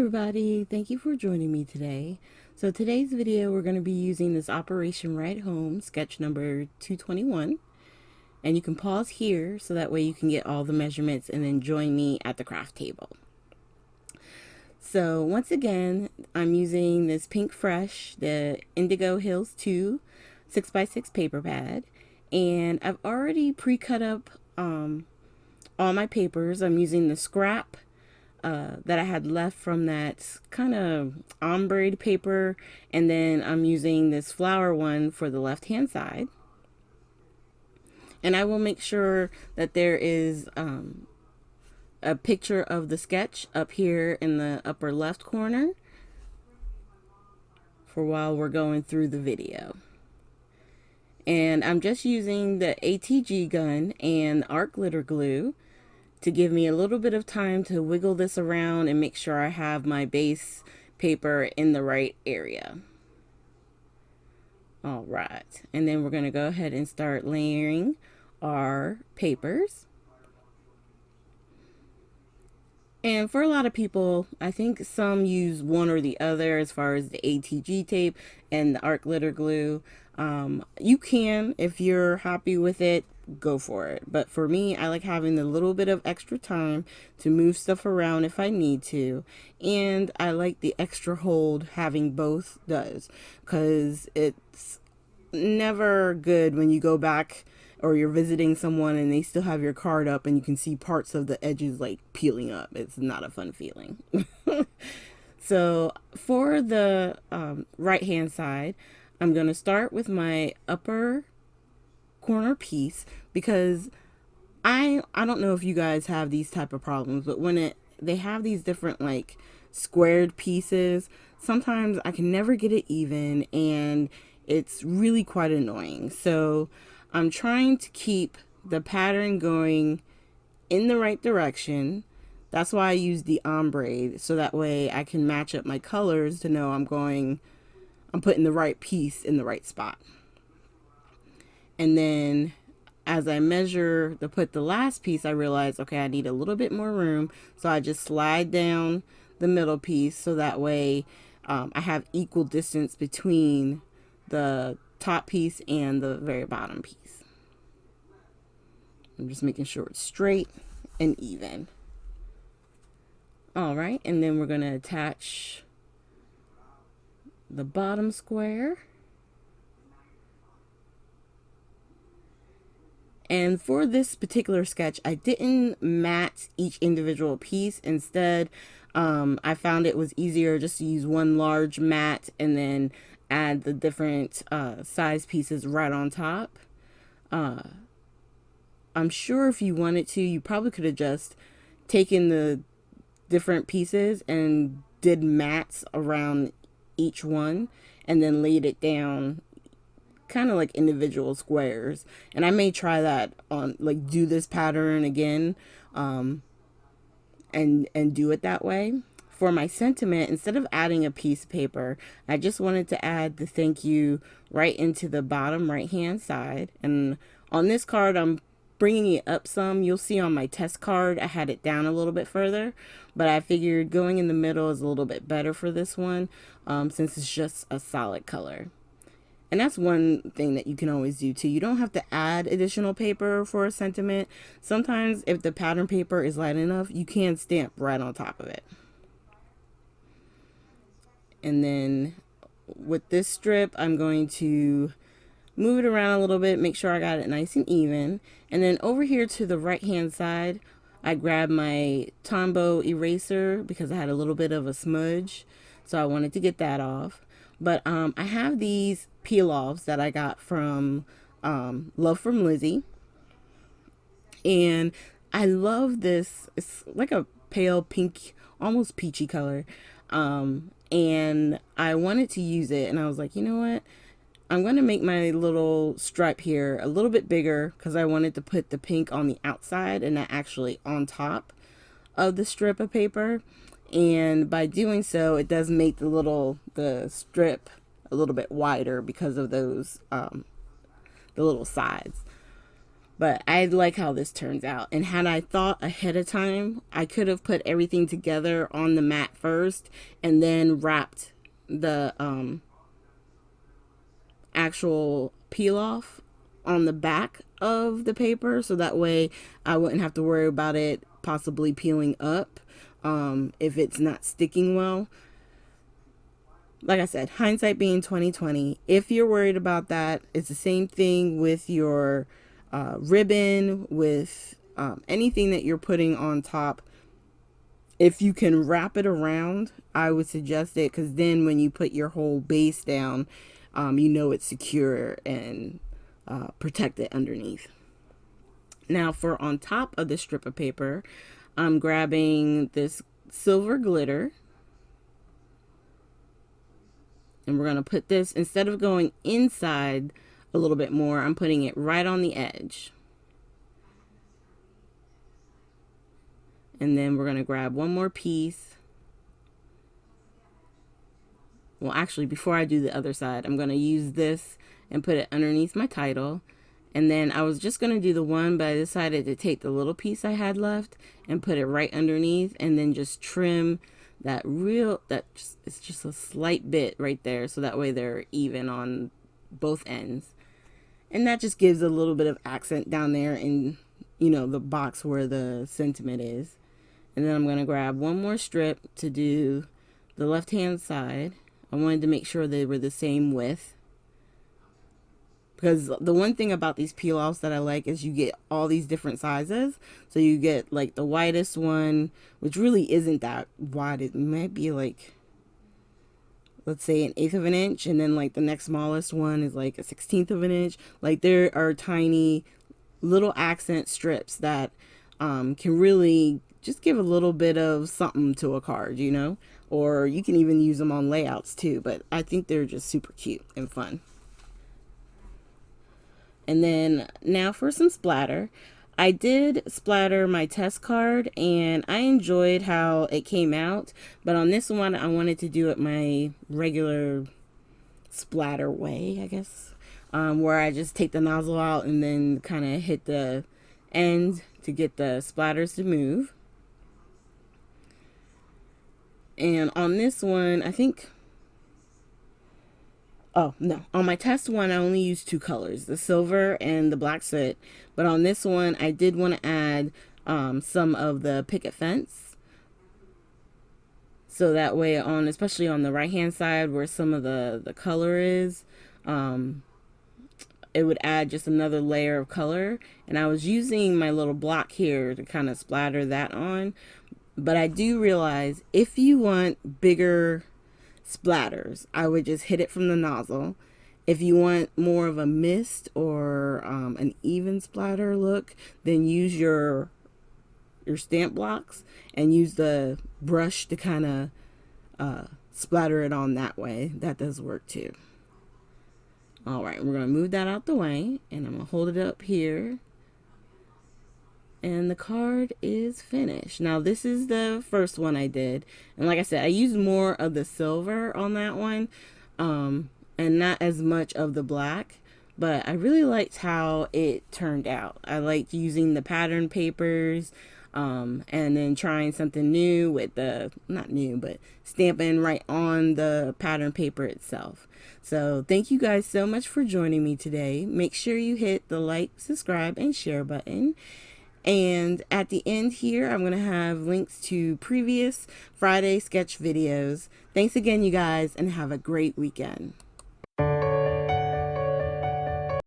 everybody, thank you for joining me today. So today's video we're going to be using this Operation Right Home sketch number 221, and you can pause here so that way you can get all the measurements and then join me at the craft table. So once again, I'm using this Pink Fresh, the Indigo Hills 2 6x6 paper pad, and I've already pre-cut up all my papers. I'm using the scrap that I had left from that kind of ombre paper, and then I'm using this flower one for the left hand side. And I will make sure that there is a picture of the sketch up here in the upper left corner for while we're going through the video. And I'm just using the ATG gun and art glitter glue to give me a little bit of time to wiggle this around and make sure I have my base paper in the right area. All right, and then we're going to go ahead and start layering our papers. And for a lot of people, I think some use one or the other as far as the ATG tape and the art glitter glue. You can, if you're happy with it, go for it. But for me, I like having a little bit of extra time to move stuff around if I need to. And I like the extra hold having both does, because it's never good when you go back or you're visiting someone and they still have your card up and you can see parts of the edges like peeling up. It's not a fun feeling. So for the right hand side, I'm going to start with my upper corner piece, because I don't know if you guys have these type of problems, but when they have these different like squared pieces, sometimes I can never get it even and it's really quite annoying. So I'm trying to keep the pattern going in the right direction. That's why I use the ombre, so that way I can match up my colors to know I'm putting the right piece in the right spot. And then as I measure to put the last piece, I realize, okay, I need a little bit more room. So I just slide down the middle piece so that way I have equal distance between the top piece and the very bottom piece. I'm just making sure it's straight and even. All right, and then we're going to attach the bottom square. And for this particular sketch, I didn't mat each individual piece. Instead, I found it was easier just to use one large mat and then add the different size pieces right on top. I'm sure if you wanted to, you probably could have just taken the different pieces and did mats around each one and then laid it down kind of like individual squares. And I may try that on, like, do this pattern again and do it that way. For my sentiment, instead of adding a piece of paper, I just wanted to add the thank you right into the bottom right hand side. And on this card, I'm bringing it up some. You'll see on my test card I had it down a little bit further, but I figured going in the middle is a little bit better for this one, since it's just a solid color. And that's one thing that you can always do too. You don't have to add additional paper for a sentiment. Sometimes if the pattern paper is light enough, you can stamp right on top of it. And then with this strip, I'm going to move it around a little bit, make sure I got it nice and even. And then over here to the right hand side, I grabbed my Tombow eraser because I had a little bit of a smudge, so I wanted to get that off. But I have these peel-offs that I got from Love from Lizzie. And I love this. It's like a pale pink, almost peachy color. And I wanted to use it, and I was like, you know what? I'm going to make my little stripe here a little bit bigger because I wanted to put the pink on the outside and not actually on top of the strip of paper. And by doing so, it does make the strip a little bit wider because of those, the little sides. But I like how this turns out. And had I thought ahead of time, I could have put everything together on the mat first and then wrapped the actual peel off on the back of the paper, so that way I wouldn't have to worry about it possibly peeling up if it's not sticking well. Like I said, hindsight being 2020. If you're worried about that, it's the same thing with your ribbon, with anything that you're putting on top. If you can wrap it around, I would suggest it, because then when you put your whole base down, you know it's secure and protected underneath. Now for on top of the strip of paper, I'm grabbing this silver glitter, and we're going to put this, instead of going inside a little bit more, I'm putting it right on the edge. And then we're going to grab one more piece. Well, actually, before I do the other side, I'm going to use this and put it underneath my title. And then I was just going to do the one, but I decided to take the little piece I had left and put it right underneath, and then just trim that it's just a slight bit right there, so that way they're even on both ends. And that just gives a little bit of accent down there in, the box where the sentiment is. And then I'm going to grab one more strip to do the left hand side. I wanted to make sure they were the same width, because the one thing about these peel offs that I like is you get all these different sizes. So you get like the widest one, which really isn't that wide. It might be like, let's say, 1/8 of an inch, and then like the next smallest one is like a 1/16 of an inch. Like there are tiny little accent strips that can really just give a little bit of something to a card, or you can even use them on layouts too, but I think they're just super cute and fun. And then now for some splatter. I did splatter my test card and I enjoyed how it came out, but on this one I wanted to do it my regular splatter way, I guess, where I just take the nozzle out and then kind of hit the end to get the splatters to move. And on this one, I think, oh no, on my test one I only used 2 colors, the silver and the black soot. But on this one I did want to add some of the picket fence, so that way especially on the right hand side where some of the color is, it would add just another layer of color. And I was using my little block here to kind of splatter that on. But I do realize if you want bigger splatters, I would just hit it from the nozzle. If you want more of a mist or an even splatter look, then use your stamp blocks and use the brush to kind of splatter it on that way. That does work too. All right, we're going to move that out the way, and I'm going to hold it up here. And the card is finished. Now this is the first one I did, and like I said, I used more of the silver on that one, and not as much of the black, but I really liked how it turned out. I liked using the pattern papers, and then trying something new with not new, but stamping right on the pattern paper itself. So thank you guys so much for joining me today. Make sure you hit the like, subscribe, and share button. And at the end here, I'm going to have links to previous Friday sketch videos. Thanks again, you guys, and have a great weekend.